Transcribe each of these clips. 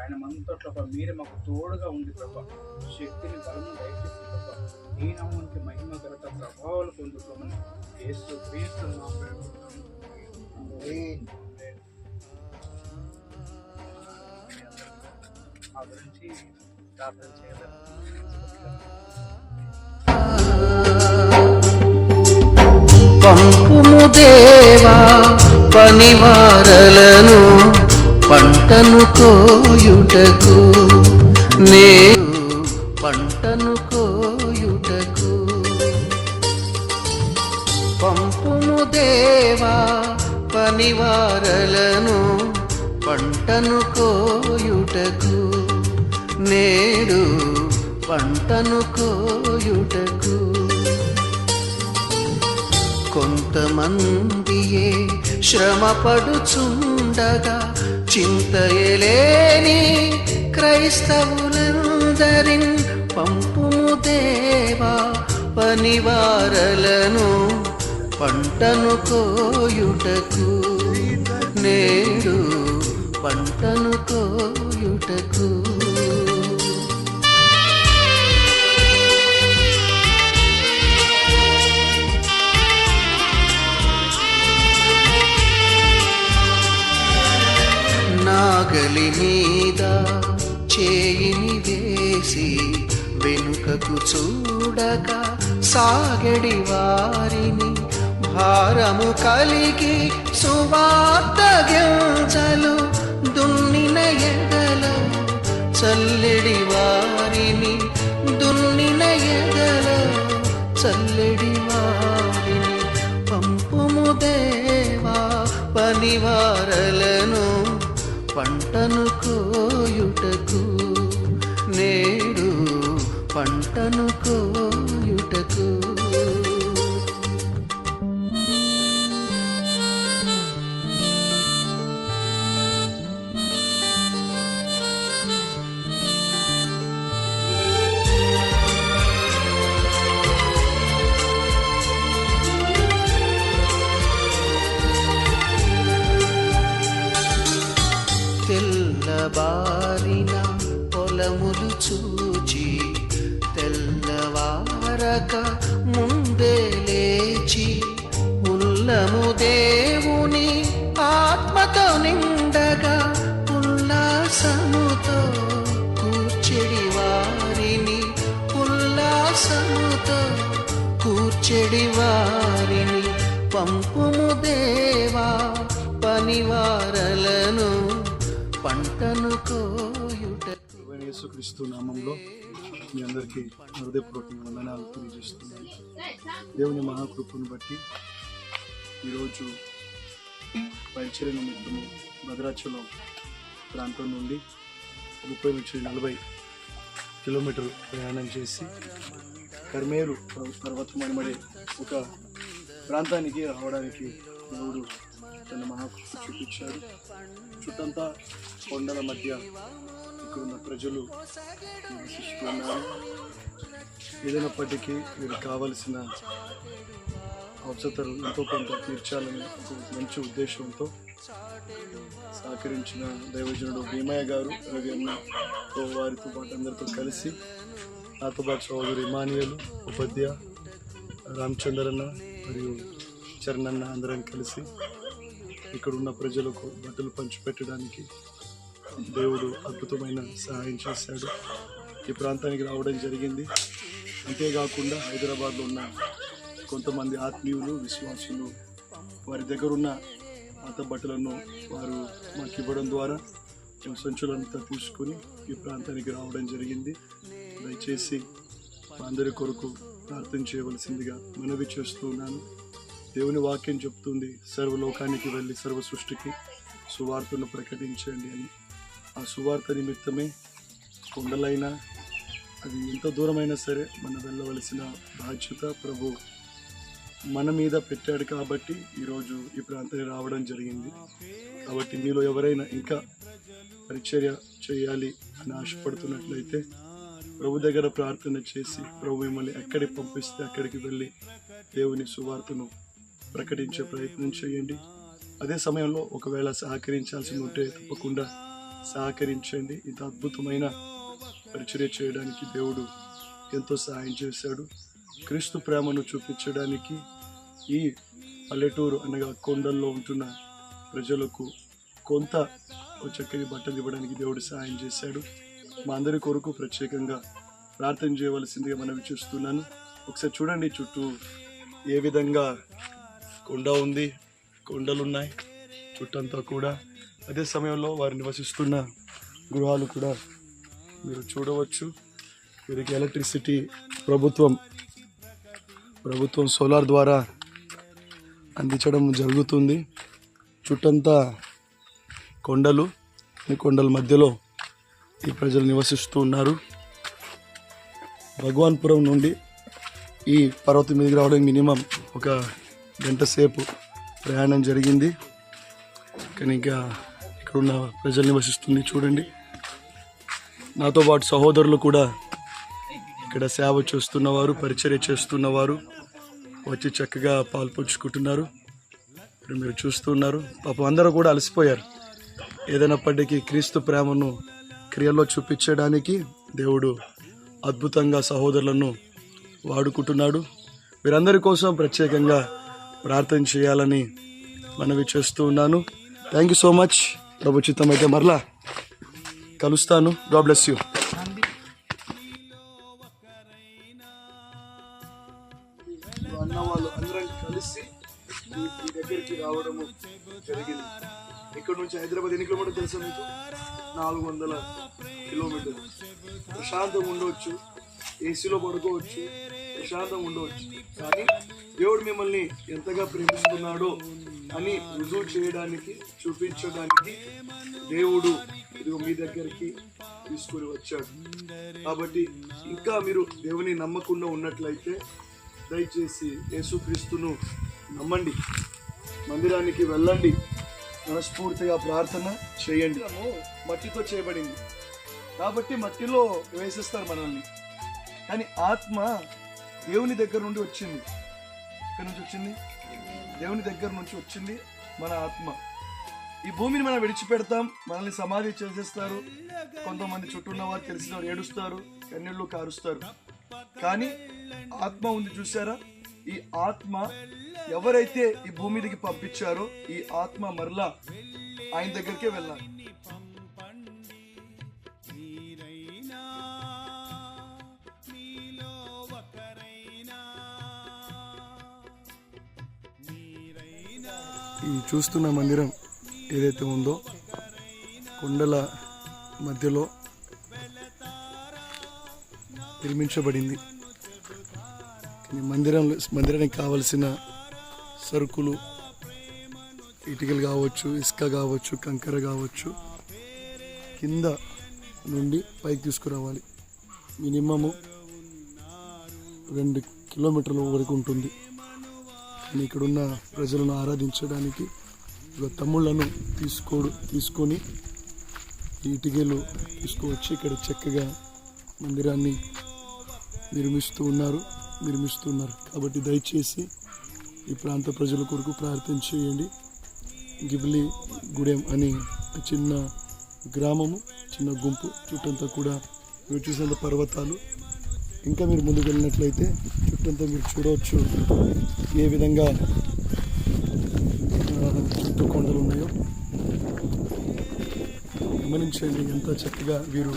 ప్రయాణం అంతట్లో మీరే మాకు తోడుగా ఉంది ప్రభా. శక్తిని బలము దయచేసి ప్రభా. ఈ నామానికి మహిమ ఘనత ప్రభావాలు పొందుకోమని యేసు క్రీస్తు నామములో మా గురించి ప్రార్థన చేయగలరు. పంపుము దేవా పనివారలను పంటను కోయుటకు, నేను పంటను కోయుటకు. పంపుము దేవా పనివారలను పంటను కోయుటకు, నేడు పంటను కోయుటకు. కొంతమందియే శ్రమపడుచుండగా చింతయలేని క్రైస్తవులందరిన్ పంపుము దేవా పనివారలను పంటను కోయుటకు, నేడు పంటను కోయుటకు. నాగలి మీద చేయిని వేసి వెనుకకు చూడక సాగడి వారిని, భారము కలిగి సువార్త గింజలు దున్నిన ఎడల చల్లెడి వారిని, దున్నిన ఎడల చల్లెడి వారిని పంపుము దేవా పనివారలను పంటను కోయుటకు, నేడు పంటను కోయుటకు. తెల్లబారిన పొలములు చూచి తెల్లవారక ముందే లేచి, ఉల్లము దేవుని ఆత్మతో నిండగా ఉల్లాసముతో కూర్చెడి వారిని, ఉల్లాసముతో కూర్చెడి వారిని పంపుము దేవా పనివారలను పంటను కోయుటకు. యేసుక్రీస్తు నామంలో మీ అందరికీ హృదయపూర్వక వందనాలు తెలియజేస్తున్నాను. దేవుని మహాకృపను బట్టి ఈరోజు పరిచర్య నిమిత్తము భద్రాచలం ప్రాంతం నుండి 30-40 కిలోమీటర్లు ప్రయాణం చేసి కర్మేరు పర్వతం అనబడే ఒక ప్రాంతానికి రావడానికి దేవుడు తన మహాకృప చూపించారు. చుట్టంతా కొండల మధ్య ఇక్కడున్న ప్రజలు నివసిస్తున్నారు. ఏదైనప్పటికీ వీరికి కావలసిన అవసరాలు ఎంతో కొంత తీర్చాలని ఒక మంచి ఉద్దేశంతో సహకరించిన దైవజనుడు భీమయ్య గారు, రవి అన్నతో వారితో పాటు అందరితో కలిసి నాతో పాటు సోదరు ఇమానియలు, ఉపాధ్య, రామచంద్రన్న మరియు చరణన్న అందరం కలిసి ఇక్కడున్న ప్రజలకు బట్టలు పంచిపెట్టడానికి దేవుడు అద్భుతమైన సహాయం చేశాడు. ఈ ప్రాంతానికి రావడం జరిగింది. అంతేకాకుండా హైదరాబాద్లో ఉన్న కొంతమంది ఆత్మీయులు, విశ్వాసులు వారి దగ్గర ఉన్న పాత బట్టలను వారు మాకు ఇవ్వడం ద్వారా మేము సంచులంతా తీసుకొని ఈ ప్రాంతానికి రావడం జరిగింది. దయచేసి మా అందరి కొరకు ప్రార్థన చేయవలసిందిగా మనవి చేస్తూ ఉన్నాను. దేవుని వాక్యం చెప్తుంది, సర్వలోకానికి వెళ్ళి సర్వ సృష్టికి సువార్తను ప్రకటించండి అని. ఆ సువార్త నిమిత్తమే కొండలైనా అది ఎంత దూరమైనా సరే మనం వెళ్ళవలసిన బాధ్యత ప్రభు మన మీద పెట్టాడు. కాబట్టి ఈరోజు ఈ ప్రాంతానికి రావడం జరిగింది. కాబట్టి మీలో ఎవరైనా ఇంకా పరిచర్య చేయాలి అని ఆశపడుతున్నట్లయితే ప్రభు దగ్గర ప్రార్థన చేసి ప్రభు మిమ్మల్ని ఎక్కడికి పంపిస్తే అక్కడికి వెళ్ళి దేవుని సువార్తను ప్రకటించే ప్రయత్నం చేయండి. అదే సమయంలో ఒకవేళ సహకరించాల్సి ఉంటే తప్పకుండా సహకరించండి. ఇంత అద్భుతమైన పరిచర్య చేయడానికి దేవుడు ఎంతో సహాయం చేశాడు. క్రీస్తు ప్రేమను చూపించడానికి ఈ పల్లెటూరు అనగా కొండల్లో ఉంటున్న ప్రజలకు కొంత చక్కని బట్టలు ఇవ్వడానికి దేవుడు సహాయం చేశాడు. మా అందరి కొరకు ప్రత్యేకంగా ప్రార్థన చేయవలసిందిగా మనవి చూస్తున్నాను. ఒకసారి చూడండి, చుట్టూ ఏ విధంగా కొండ ఉంది, కొండలు ఉన్నాయి చుట్టంతా కూడా. అదే సమయంలో వారు నివసిస్తున్న గృహాలు కూడా మీరు చూడవచ్చు. వీరికి ఎలక్ట్రిసిటీ ప్రభుత్వం సోలార్ ద్వారా అందించడం జరుగుతుంది. చుట్టంతా కొండలు, ఈ కొండల మధ్యలో ఈ ప్రజలు నివసిస్తూ ఉన్నారు. భగవాన్పురం నుండి ఈ పర్వతం మీదకి రావడానికి మినిమం 1 గంట సేపు ప్రయాణం జరిగింది. కానీ ఇంకా ఇక్కడున్న ప్రజలు నివసిస్తుంది చూడండి. నాతో పాటు సహోదరులు కూడా ఇక్కడ సేవ చేస్తున్నవారు, పరిచర్య చేస్తున్నవారు వచ్చి చక్కగా పాల్పంచుకుంటున్నారు. మీరు చూస్తున్నారు. పాపం అందరూ కూడా అలసిపోయారు. ఏదైనప్పటికీ క్రీస్తు ప్రేమను క్రియల్లో చూపించడానికి దేవుడు అద్భుతంగా సహోదరులను వాడుకుంటున్నాడు. వీరందరి కోసం ప్రత్యేకంగా ప్రార్థన చేయాలని మనవి చేస్తూ ఉన్నాను. Thank you so much. ప్రభు చిత్తం అయితే మరలా కలుస్తాను. God bless you. అన్న వాళ్ళు అందరం కలిసి ఈ దగ్గరికి రావడము జరిగింది. ఇక్కడ నుంచి హైదరాబాద్ ఎన్ని కిలోమీటర్లు తెలుసా మీకు? 400 కిలోమీటర్లు. ప్రశాంతంగా ఉండవచ్చు, ఏసీలో పడుకోవచ్చు, ప్రశాంతంగా ఉండవచ్చు. కానీ దేవుడు మిమ్మల్ని ఎంతగా ప్రేమిస్తున్నాడో అని రుజువు చేయడానికి, చూపించడానికి దేవుడు ఇదిగో మీ దగ్గరికి తీసుకొని వచ్చాడు. కాబట్టి ఇంకా మీరు దేవుని నమ్మకుండా ఉన్నట్లయితే దయచేసి యేసుక్రీస్తును నమ్మండి, మందిరానికి వెళ్ళండి, మనస్ఫూర్తిగా ప్రార్థన చేయండి. మట్టితో చేయబడింది కాబట్టి మట్టిలో వేసేస్తారు మనల్ని. కానీ ఆత్మ దేవుని దగ్గర నుండి వచ్చింది. ఎక్కడి నుంచి వచ్చింది? దేవుని దగ్గర నుంచి వచ్చింది మన ఆత్మ. ఈ భూమిని మనం విడిచిపెడతాం, మనల్ని సమాధి చేసేస్తారు. కొంతమంది చుట్టూ ఉన్న వారు తెలిసిన వారు ఏడుస్తారు, కన్నీళ్లు కారుస్తారు. కానీ ఆత్మ ఉంది చూసారా? ఈ ఆత్మ ఎవరైతే ఈ భూమి మీదకి పంపించారో ఈ ఆత్మ మరలా ఆయన దగ్గరికే వెళ్ళాలి. ఈ చూస్తున్న మందిరం ఏదైతే ఉందో కొండల మధ్యలో నిర్మించబడింది. మందిరానికి కావలసిన సరుకులు, ఇటుకలు కావచ్చు, ఇసుక కావచ్చు, కంకర కావచ్చు, కింద నుండి పైకి తీసుకురావాలి. మినిమము 2 కిలోమీటర్ల వరకు ఉంటుంది. కానీ ఇక్కడున్న ప్రజలను ఆరాధించడానికి తమ్ముళ్లను తీసుకొని ఈ ఇటుకలు తీసుకువచ్చి ఇక్కడ చక్కగా మందిరాన్ని నిర్మిస్తున్నారు. కాబట్టి దయచేసి ఈ ప్రాంత ప్రజల కొరకు ప్రార్థన చేయండి. గిబ్లి గూడెం అని చిన్న గ్రామము, చిన్న గుంపు, చుట్టంతా కూడా మీరు చూసిన పర్వతాలు. ఇంకా మీరు ముందుకు వెళ్ళినట్లయితే చుట్టంతా మీరు చూడవచ్చు ఏ విధంగా చుట్టూ కొండలు ఉన్నాయో. గమనించండి ఎంత చక్కగా వీరు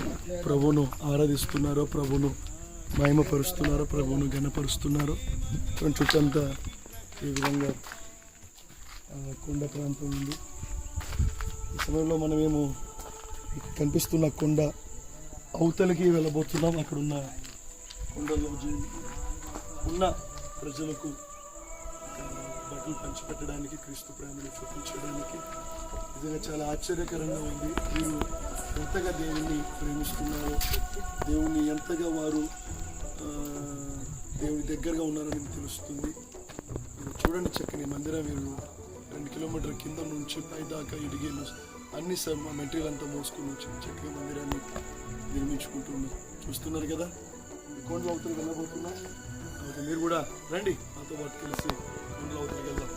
ప్రభువును ఆరాధిస్తున్నారో, ప్రభువును మహిమపరుస్తున్నారో, ప్రభువును ఘనపరుస్తున్నారో. చుట్టంతా ఈ విధంగా కొండ ప్రాంతం ఉంది. ఈ సమయంలో మనమేమో కనిపిస్తున్న కొండ అవతలికి వెళ్ళబోతున్నాం. అక్కడున్న కొండలో ఉన్న ప్రజలకు బట్టలు పంచిపెట్టడానికి, క్రీస్తు ప్రేమను చూపించడానికి నిజంగా చాలా ఆశ్చర్యకరంగా ఉంది. వీరు ఎంతగా దేవుణ్ణి ప్రేమిస్తున్నారో, దేవుణ్ణి ఎంతగా వారు దేవుని దగ్గరగా ఉన్నారని తెలుస్తుంది. చూడండి చక్కని మందిరం. వీరు 2 కిలోమీటర్ల కింద నుంచి పై దాకా ఇడిగేలు అన్ని మెటీరియల్ అంతా మోసుకొని వచ్చి చక్కగా మందిరాన్ని నిర్మించుకుంటున్నారు. చూస్తున్నారు కదా, కొండల అవతలకి వెళ్ళబోతున్నా. కాబట్టి మీరు కూడా రండి, నాతో పాటు కలిసి కొండల అవతలకి వెళ్దాం.